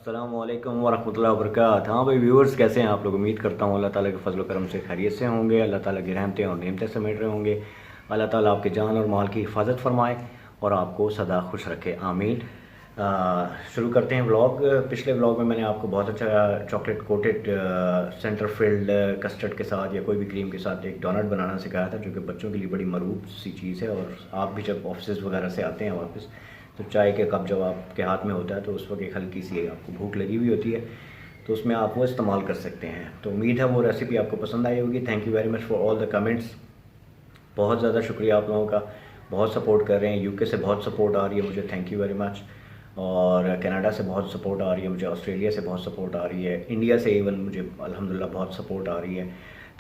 अस्सलामुअलैकुम वरहमतुल्लाहि वबरकातुहू। हाँ भाई व्यूअर्स, कैसे हैं आप लोग? उम्मीद करता हूँ अल्लाह ताला के फजल करम से खैरियत से होंगे। अल्लाह ताला की रहमतें और नेमतें समेट रहे होंगे। अल्लाह ताला आपके जान और माल की हिफाजत फरमाए और आपको सदा खुश रखे, आमीन। शुरू करते हैं व्लॉग। पिछले व्लॉग में मैंने आपको बहुत अच्छा chocolate coated centre field custard के साथ या कोई भी क्रीम के साथ एक डोनट बनाना सिखाया था, जो कि बच्चों के लिए बड़ी मरूब सी चीज़ है। और आप भी जब ऑफिस वगैरह से आते हैं वापस, तो चाय के कप जब आपके हाथ में होता है तो उस वक्त एक हल्की सी आपको भूख लगी हुई होती है, तो उसमें आप वो इस्तेमाल कर सकते हैं। तो उम्मीद है वो रेसिपी आपको पसंद आई होगी। Thank you very much for all the comments. बहुत ज़्यादा शुक्रिया आप लोगों का, बहुत सपोर्ट कर रहे हैं। यूके से बहुत सपोर्ट आ रही है मुझे, थैंक यू वेरी मच। और कनाडा से बहुत सपोर्ट आ रही है मुझे, ऑस्ट्रेलिया से बहुत सपोर्ट आ रही है, इंडिया से इवन मुझे अल्हम्दुलिल्लाह बहुत सपोर्ट आ रही है।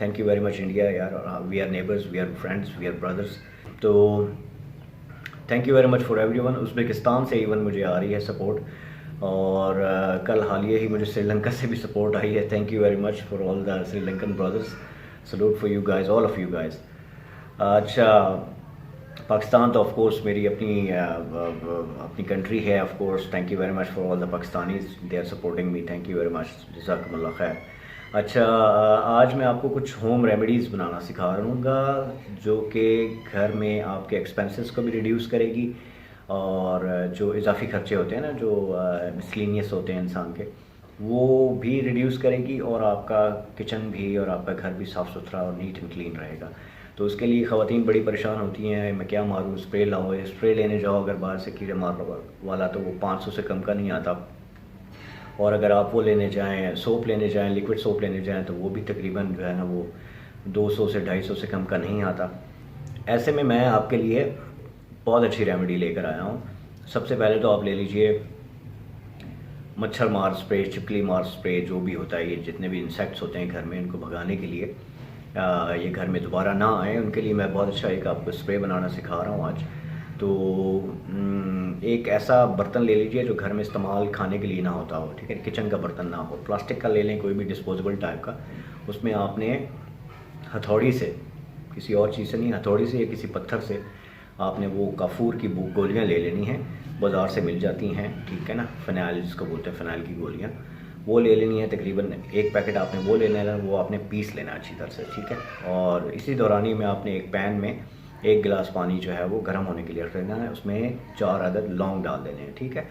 Thank you very much India यार। We are neighbours, we are friends, we are brothers. तो thank you very much for everyone. Uzbekistan से इवन मुझे आ रही है सपोर्ट, और कल हालिया ही मुझे श्रीलंका से भी सपोर्ट आई है। Thank you very much for all the Sri Lankan brothers. Salute for you guys, all of you guys. अच्छा, पाकिस्तान तो ऑफ कोर्स मेरी अपनी कंट्री है of course. Thank you very much for all the Pakistanis, they are supporting me. Thank you very much, जज़ाकुमुल्लाह खैर। अच्छा, आज मैं आपको कुछ होम रेमेडीज़ बनाना सिखा रहूँगा, जो कि घर में आपके एक्सपेंसेस को भी रिड्यूस करेगी, और जो इजाफी खर्चे होते हैं ना, जो मिसलिनियस होते हैं इंसान के, वो भी रिड्यूस करेगी, और आपका किचन भी और आपका घर भी साफ़ सुथरा और नीट एंड क्लीन रहेगा। तो उसके लिए ख़वातीन बड़ी परेशान होती हैं, मैं क्या मारूँ, स्प्रे लाऊँ। स्प्रे लेने जाओ अगर बाहर से कीड़े मार वाला, तो वो 500 से कम का नहीं आता। और अगर आप वो लेने जाएँ, सोप लेने जाएँ, लिक्विड सोप लेने जाएँ, तो वो भी तकरीबन जो है ना वो 200 से 250 से कम का नहीं आता। ऐसे में मैं आपके लिए बहुत अच्छी रेमेडी लेकर आया हूँ। सबसे पहले तो आप ले लीजिए मच्छर मार स्प्रे, छिपकली मार स्प्रे, जो भी होता है, ये जितने भी इंसेक्ट्स होते हैं घर में, इनको भगाने के लिए, ये घर में दोबारा ना आए उनके लिए मैं बहुत अच्छा एक आपको स्प्रे बनाना सिखा रहा हूँ आज। तो एक ऐसा बर्तन ले लीजिए जो घर में इस्तेमाल खाने के लिए ना होता हो, ठीक है, किचन का बर्तन ना हो, प्लास्टिक का ले लें, कोई भी डिस्पोजेबल टाइप का। उसमें आपने हथौड़ी से, किसी और चीज़ से नहीं, हथौड़ी से या किसी पत्थर से आपने वो काफूर की गोलियाँ ले लेनी हैं, बाज़ार से मिल जाती हैं, ठीक है ना, फ़िनाइल जिसको बोलते हैं, फ़िनाइल की गोलियाँ, वो ले लेनी है। तकरीबन एक पैकेट आपने वो लेना है, वो आपने पीस लेना अच्छी तरह से, ठीक है। और इसी दौरानी में आपने एक पैन में 1 गिलास पानी जो है वो गर्म होने के लिए रख देना है, उसमें 4 अदद लौंग डाल देने हैं, ठीक है।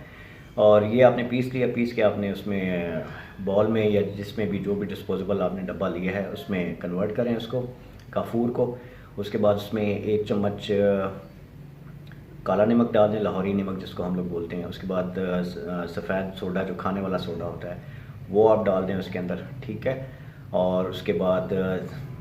और ये आपने पीस लिया, पीस के आपने उसमें बॉल में या जिसमें भी, जो भी डिस्पोजेबल आपने डब्बा लिया है, उसमें कन्वर्ट करें उसको, काफूर को। उसके बाद उसमें 1 चम्मच काला नमक डाल दें, लाहौरी नमक जिसको हम लोग बोलते हैं। उसके बाद सफ़ेद सोडा, जो खाने वाला सोडा होता है, वो आप डाल दें उसके अंदर, ठीक है। और उसके बाद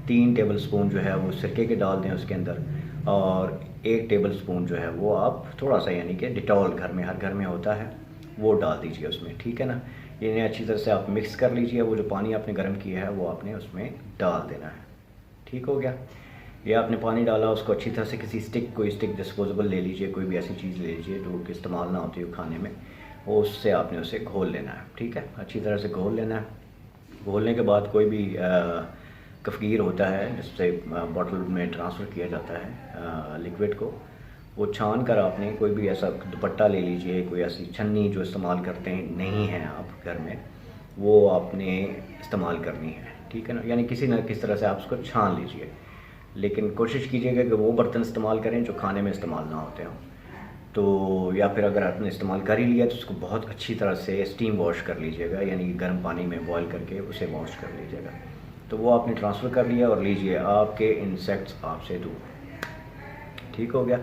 3 टेबल स्पून जो है वो सिरके के डाल दें उसके अंदर, और 1 टेबल स्पून जो है वो आप थोड़ा सा, यानी कि डिटॉल घर में, हर घर में होता है, वो डाल दीजिए उसमें, ठीक है ना। इन्हें अच्छी तरह से आप मिक्स कर लीजिए। वो जो पानी आपने गर्म किया है वो आपने उसमें डाल देना है, ठीक हो गया। ये आपने पानी डाला, उसको अच्छी तरह से किसी स्टिक, कोई स्टिक डिस्पोजेबल ले लीजिए, कोई भी ऐसी चीज़ ले लीजिए जो कि इस्तेमाल ना होती हो खाने में, वो उससे आपने उसे घोल लेना है, ठीक है, अच्छी तरह से घोल लेना है। घोलने के बाद कोई भी कफ़गीर होता है जिससे बॉटल में ट्रांसफ़र किया जाता है लिक्विड को, वो छान कर आपने कोई भी ऐसा दुपट्टा ले लीजिए, कोई ऐसी छन्नी जो इस्तेमाल करते हैं नहीं हैं आप घर में, वो आपने इस्तेमाल करनी है, ठीक है ना। यानी किसी न किसी तरह से आप उसको छान लीजिए, लेकिन कोशिश कीजिएगा कि वो बर्तन इस्तेमाल करें जो खाने में इस्तेमाल ना होते हों। तो या फिर अगर आपने इस्तेमाल कर ही लिया तो उसको बहुत अच्छी तरह से स्टीम वॉश कर लीजिएगा, यानी कि गर्म पानी में बॉईल करके उसे वॉश कर लीजिएगा। तो वो आपने ट्रांसफ़र कर लिया, और लीजिए आपके इंसेक्ट्स आपसे दूर, ठीक हो गया।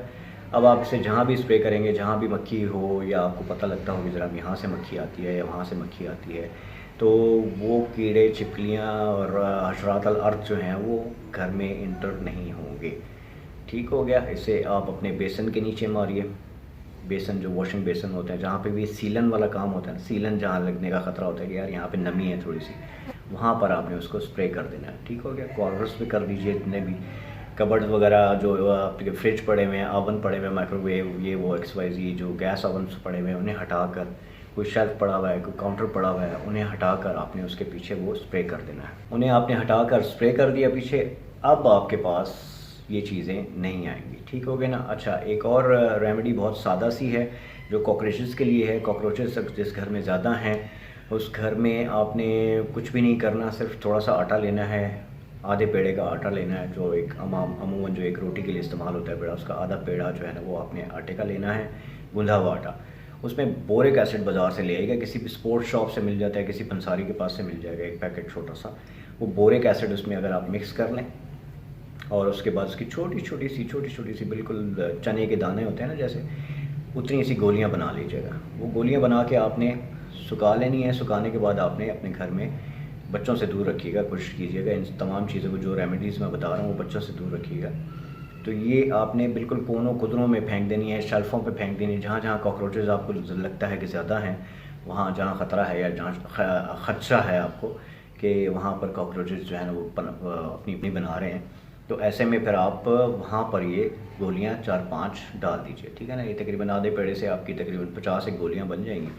अब आप इसे जहाँ भी स्प्रे करेंगे, जहाँ भी मक्खी हो, या आपको पता लगता हो कि ज़रा यहाँ से मक्खी आती है या वहाँ से मक्खी आती है, तो वो कीड़े, छिपकलियाँ और हशरात अल अर्थ जो हैं वो घर में इंटर नहीं होंगे, ठीक हो गया। इसे आप अपने बेसन के नीचे मारिए, बेसन जो वॉशिंग बेसन होते हैं, जहाँ पे भी सीलन वाला काम होता है, सीलन जहाँ लगने का ख़तरा होता है कि यार यहाँ पे नमी है थोड़ी सी, वहाँ पर आपने उसको स्प्रे कर देना है, ठीक हो गया। कॉर्नर्स पे कर दीजिए, जितने भी कबर्ड वगैरह, जो आपके फ्रिज पड़े हुए हैं, ओवन पड़े हुए हैं, माइक्रोवेव, ये वो XYZ जो गैस ओवन पड़े हुए हैं, उन्हें हटाकर, कोई शेल्फ पड़ा हुआ है, कोई काउंटर पड़ा हुआ है, उन्हें हटाकर आपने उसके पीछे वो स्प्रे कर देना है। उन्हें आपने हटाकर स्प्रे कर दिया पीछे, अब आपके पास ये चीज़ें नहीं आएंगी, ठीक हो गया ना। अच्छा, एक और रेमेडी बहुत सादा सी है जो कॉकरोचेस के लिए है। कॉकरोचेस जिस घर में ज़्यादा हैं उस घर में आपने कुछ भी नहीं करना, सिर्फ थोड़ा सा आटा लेना है, आधे पेड़े का आटा लेना है, जो एक अमूमन जो एक रोटी के लिए इस्तेमाल होता है पेड़ा, उसका आधा पेड़ा जो है ना वो आपने आटे का लेना है, गूंधा हुआ आटा। उसमें बोरिक एसिड बाज़ार से ले आएगा, किसी भी स्पोर्ट्स शॉप से मिल जाता है, किसी पंसारी के पास से मिल जाएगा एक पैकेट छोटा सा। वो बोरिक एसिड उसमें अगर आप मिक्स कर लें, और उसके बाद उसकी छोटी छोटी सी बिल्कुल चने के दाने होते हैं ना जैसे, उतनी सी गोलियां बना लीजिएगा। वो गोलियां बना के आपने सुखा लेनी है। सुखाने के बाद आपने अपने घर में, बच्चों से दूर रखिएगा, कोशिश कीजिएगा इन तमाम चीज़ों को, जो रेमेडीज़ मैं बता रहा हूँ वो बच्चों से दूर रखिएगा। तो ये आपने बिल्कुल कोनों कुदरों में फेंक देनी है, शेल्फ़ों पे फेंक देनी है, जहाँ जहाँ कॉकरोचेज़ आपको लगता है कि ज़्यादा हैं, वहाँ जहाँ ख़तरा है या जहाँ खदशा है आपको कि वहाँ पर कॉकरोचेज़ जो है ना वो अपनी अपनी बना रहे हैं, तो ऐसे में फिर आप वहाँ पर ये गोलियाँ 4-5 डाल दीजिए, ठीक है ना। ये तकरीबन आधे पेड़े से आपकी तकरीबन 50 एक गोलियाँ बन जाएंगी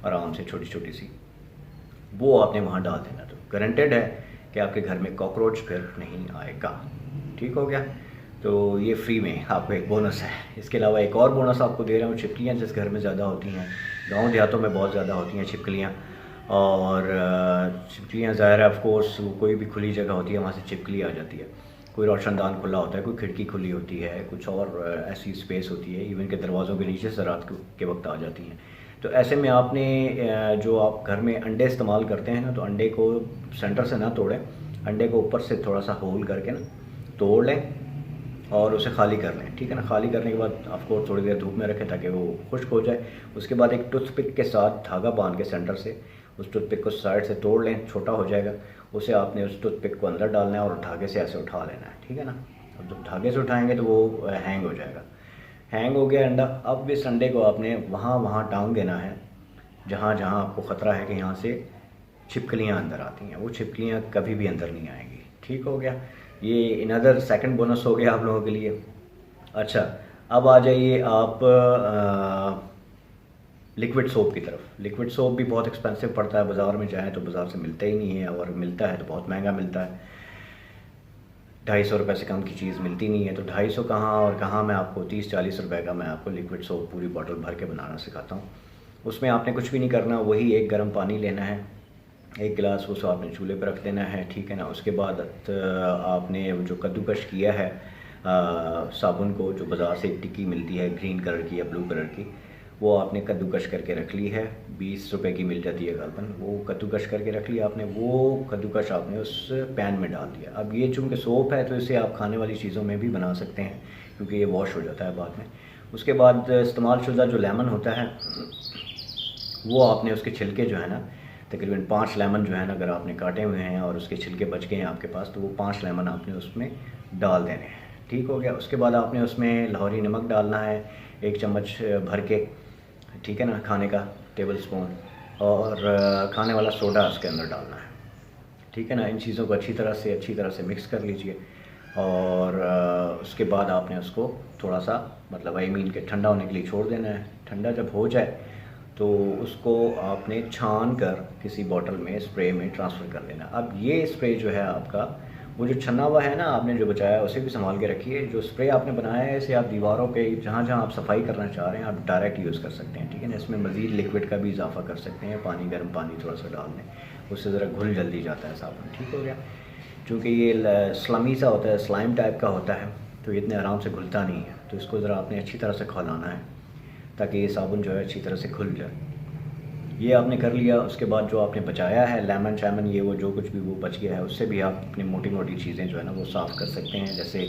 आराम से, छोटी छोटी सी। वो आपने वहाँ डाल देना, तो गारंटेड है कि आपके घर में कॉकरोच फिर नहीं आएगा। ठीक हो गया। तो ये फ्री में आपको एक बोनस है। इसके अलावा एक और बोनस आपको दे रहा हूँ, छिपकलियाँ जिस घर में ज़्यादा होती हैं, गाँव देहातों में बहुत ज़्यादा होती हैं छिपकलियाँ, और छिपकलियाँ ज़ाहिर है ऑफकोर्स कोई भी खुली जगह होती है वहाँ से छिपकली आ जाती है। कोई रोशनदान खुला होता है, कोई खिड़की खुली होती है, कुछ और ऐसी स्पेस होती है, इवन के दरवाज़ों के नीचे से रात के वक्त आ जाती हैं। तो ऐसे में आपने जो आप घर में अंडे इस्तेमाल करते हैं ना, तो अंडे को सेंटर से ना तोड़ें, अंडे को ऊपर से थोड़ा सा होल करके ना तोड़ लें और उसे खाली कर लें, ठीक है ना। खाली करने के बाद आपको थोड़ी देर धूप में रखें ताकि वो खुश्क हो जाए। उसके बाद एक टूथपिक के साथ धागा बांध के सेंटर से उस टूथपिक को साइड से तोड़ लें, छोटा हो जाएगा। उसे आपने उस टूथपिक को अंदर डालना है और धागे से ऐसे उठा लेना है, ठीक है ना। अब जब धागे से उठाएंगे तो वो हैंग हो जाएगा। हैंग हो गया अंडा। अब इस अंडे को आपने वहाँ टांग देना है जहाँ जहाँ आपको ख़तरा है कि यहाँ से छिपकलियाँ अंदर आती हैं। वो छिपकलियाँ कभी भी अंदर नहीं आएंगी। ठीक हो गया। ये इनअदर सेकंड बोनस हो गया आप लोगों के लिए। अच्छा, अब आ जाइए आप लिक्विड सोप की तरफ। लिक्विड सोप भी बहुत एक्सपेंसिव पड़ता है, बाज़ार में जाएँ तो बाज़ार से मिलता ही नहीं है, और मिलता है तो बहुत महंगा मिलता है। 250 रुपये से कम की चीज़ मिलती नहीं है। तो 250 कहाँ और कहाँ, मैं आपको 30-40 रुपये का मैं आपको लिक्विड सोप पूरी बॉटल भर के बनाना सिखाता हूँ। उसमें आपने कुछ भी नहीं करना, वही एक गर्म पानी लेना है, 1 गिलास, वो आपने चूल्हे पर रख देना है, ठीक है ना। उसके बाद आपने जो कद्दूकश किया है साबुन को, जो बाज़ार से एक टिक्की मिलती है ग्रीन कलर की या ब्लू कलर की, वो आपने कद्दूकश करके रख ली है। 20 रुपए की मिल जाती है गालबन। वो कद्दूकश करके रख लिया आपने। वो कद्दूकश आपने उस पैन में डाल दिया। अब ये चूँकि सोप है तो इसे आप खाने वाली चीज़ों में भी बना सकते हैं, क्योंकि ये वॉश हो जाता है बाद में। उसके बाद इस्तेमाल शुदा जो लेमन होता है, वो आपने उसके छिलके जो है ना, तकरीबन 5 लेमन जो है ना अगर आपने काटे हुए हैं और उसके छिलके बच गए हैं आपके पास, तो वो 5 लेमन आपने उसमें डाल देने हैं। ठीक हो गया। उसके बाद आपने उसमें लाहौरी नमक डालना है 1 चम्मच भर के, ठीक है ना, खाने का टेबल स्पून, और खाने वाला सोडा उसके अंदर डालना है, ठीक है ना। इन चीज़ों को अच्छी तरह से मिक्स कर लीजिए। और उसके बाद आपने उसको थोड़ा सा मतलब आई मीन के ठंडा होने के लिए छोड़ देना है। ठंडा जब हो जाए तो उसको आपने छान कर किसी बॉटल में स्प्रे में ट्रांसफ़र कर लेना। अब ये स्प्रे जो है आपका, वो जो छन्ना हुआ है ना आपने जो बचाया, उसे भी संभाल के रखिए। जो स्प्रे आपने बनाया है इसे आप दीवारों पे जहाँ जहाँ आप सफाई करना चाह रहे हैं आप डायरेक्ट यूज़ कर सकते हैं, ठीक है ना। इसमें मज़ीद लिक्विड का भी इजाफा कर सकते हैं, पानी, गर्म पानी थोड़ा सा डाल दें, उससे ज़रा घुल जल्दी जाता है साबुन। ठीक हो गया। चूँकि ये स्लमी सा होता है, स्लाइम टाइप का होता है, तो इतने आराम से घुलता नहीं है। तो इसको ज़रा आपने अच्छी तरह से खौलाना है ताकि ये साबुन जो है अच्छी तरह से घुल जाए। ये आपने कर लिया। उसके बाद जो आपने बचाया है लेमन शैमन, ये वो जो कुछ भी वो बच गया है, उससे भी आप अपनी मोटी मोटी चीज़ें जो है ना वो साफ़ कर सकते हैं। जैसे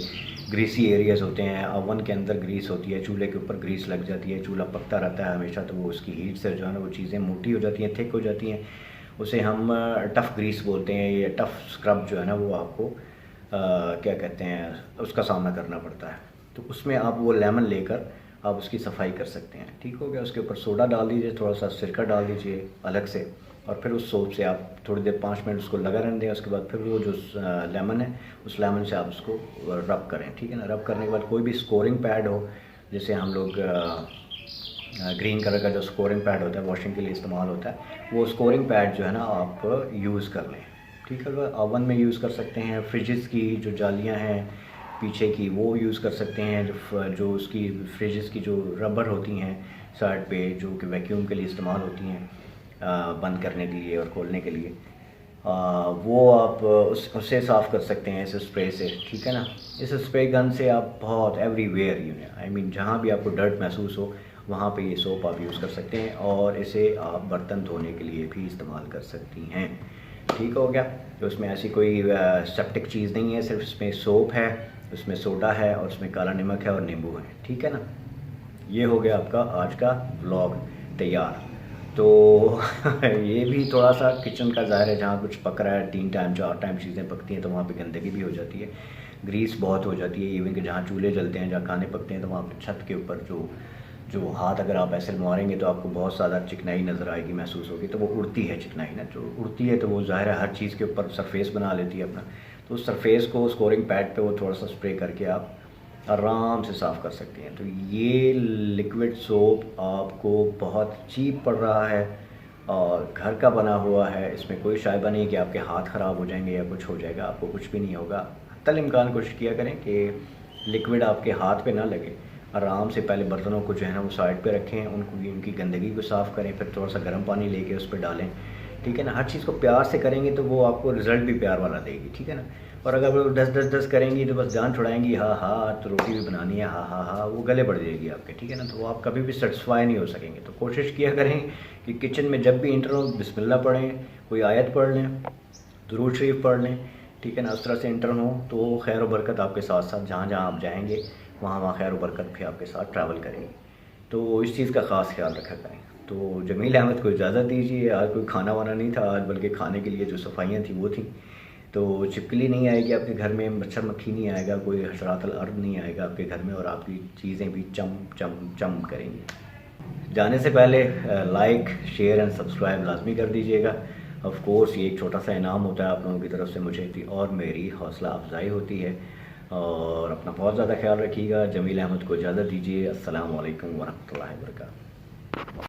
ग्रीसी एरियाज़ होते हैं, ओवन के अंदर ग्रीस होती है, चूल्हे के ऊपर ग्रीस लग जाती है, चूल्हा पकता रहता है हमेशा, तो वो उसकी हीट से जो है ना वो चीज़ें मोटी हो जाती हैं, थिक हो जाती हैं। उसे हम टफ़ ग्रीस बोलते हैं। ये टफ़ स्क्रब जो है ना वो आपको क्या कहते हैं, उसका सामना करना पड़ता है। तो उसमें आप वो लेमन लेकर आप उसकी सफाई कर सकते हैं। ठीक हो गया। उसके ऊपर सोडा डाल दीजिए, थोड़ा सा सिरका डाल दीजिए अलग से, और फिर उस सोप से आप थोड़ी देर 5 मिनट उसको लगा रहने दें। उसके बाद फिर वो जो लेमन है, उस लेमन से आप उसको रब करें, ठीक है ना। रब करने के बाद कोई भी स्कोरिंग पैड हो, जैसे हम लोग ग्रीन कलर का जो स्कोरिंग पैड होता है वॉशिंग के लिए इस्तेमाल होता है, वो स्कोरिंग पैड जो है ना आप यूज़ कर लें। ठीक है। ओवन में यूज़ कर सकते हैं। फ्रिजेस की जो जालियाँ हैं पीछे की, वो यूज़ कर सकते हैं। जो उसकी फ्रिजेस की जो रबर होती हैं साइड पे, जो कि वैक्यूम के लिए इस्तेमाल होती हैं, बंद करने के लिए और खोलने के लिए, वो आप उससे साफ़ कर सकते हैं इस स्प्रे से, ठीक है ना। इस स्प्रे गन से आप बहुत एवरीवेयर आई मीन जहाँ भी आपको डर्ट महसूस हो वहाँ पे ये सोप आप यूज़ कर सकते हैं, और इसे आप बर्तन धोने के लिए भी इस्तेमाल कर सकती हैं। ठीक हो गया। तो उसमें ऐसी कोई सेप्टिक चीज़ नहीं है, सिर्फ इसमें सोप है, उसमें सोडा है और उसमें काला नमक है और नींबू है, ठीक है ना। ये हो गया आपका आज का व्लॉग तैयार। तो ये भी थोड़ा सा किचन का ज़ाहिर है, जहाँ कुछ पक रहा है 3 टाइम 4 टाइम चीज़ें पकती हैं तो वहाँ पे गंदगी भी हो जाती है, ग्रीस बहुत हो जाती है। इवन कि जहाँ चूल्हे जलते हैं, जहाँ खाने पकते हैं, तो वहाँ पे छत के ऊपर जो जो हाथ अगर आप ऐसे मारेंगे तो आपको बहुत ज़्यादा चिकनाई नज़र आएगी, महसूस होगी। तो वो उड़ती है चिकनाई ना, जो उड़ती है तो वो ज़ाहिर है हर चीज़ के ऊपर सरफेस बना लेती है अपना। तो उस सरफेस को स्कोरिंग पैड पे वो थोड़ा सा स्प्रे करके आप आराम से साफ़ कर सकते हैं। तो ये लिक्विड सोप आपको बहुत चीप पड़ रहा है और घर का बना हुआ है। इसमें कोई शायबा नहीं कि आपके हाथ ख़राब हो जाएंगे या कुछ हो जाएगा, आपको कुछ भी नहीं होगा। हत्तल इम्कान कोशिश किया करें कि लिक्विड आपके हाथ पे ना लगे। आराम से पहले बर्तनों को जो है ना वो साइड पे रखें, उनकी गंदगी को साफ़ करें, फिर थोड़ा सा गर्म पानी लेके उस पर डालें, ठीक है ना। हर चीज़ को प्यार से करेंगे तो वो आपको रिज़ल्ट भी प्यार वाला देगी, ठीक है ना। और अगर वो दस करेंगी तो बस जान छुड़ाएंगी, हाँ हाँ तो रोटी भी बनानी है, हाँ हाँ हाँ, वो गले बढ़ जाएगी आपके, ठीक है ना। तो वो आप कभी भी सेटिस्फाई नहीं हो सकेंगे। तो कोशिश किया करें कि किचन में जब भी इंटर हो बिस्मिल्लाह पढ़ें, कोई आयत पढ़ लें, दुरूद शरीफ पढ़ लें, ठीक है ना। उस तरह से इंटर हो तो खैर व बरकत आपके साथ साथ जहाँ जहाँ आप जाएंगे वहाँ वहाँ खैर व बरकत भी आपके साथ ट्रैवल करेंगी। तो इस चीज़ का ख़ास ख्याल रखा करें। तो जमील अहमद को इजाज़त दीजिए। आज कोई खाना वाना नहीं था आज, बल्कि खाने के लिए जो सफाइयाँ थी वो थी। तो छिपकली नहीं आएगी आपके घर में, मच्छर मक्खी नहीं आएगा, कोई हशरातल अर्द नहीं आएगा आपके घर में, और आपकी चीज़ें भी चम चम चम करेंगी। जाने से पहले लाइक शेयर एंड सब्सक्राइब लाजमी कर दीजिएगा। ऑफ कोर्स ये एक छोटा सा इनाम होता है आप लोगों की तरफ से मुझे, और मेरी हौसला अफजाई होती है। और अपना बहुत ज़्यादा ख्याल रखिएगा। जमील अहमद को इजाज़त दीजिए। अस्सलाम वालेकुम वरहमतुल्लाहि वबरकातुहू।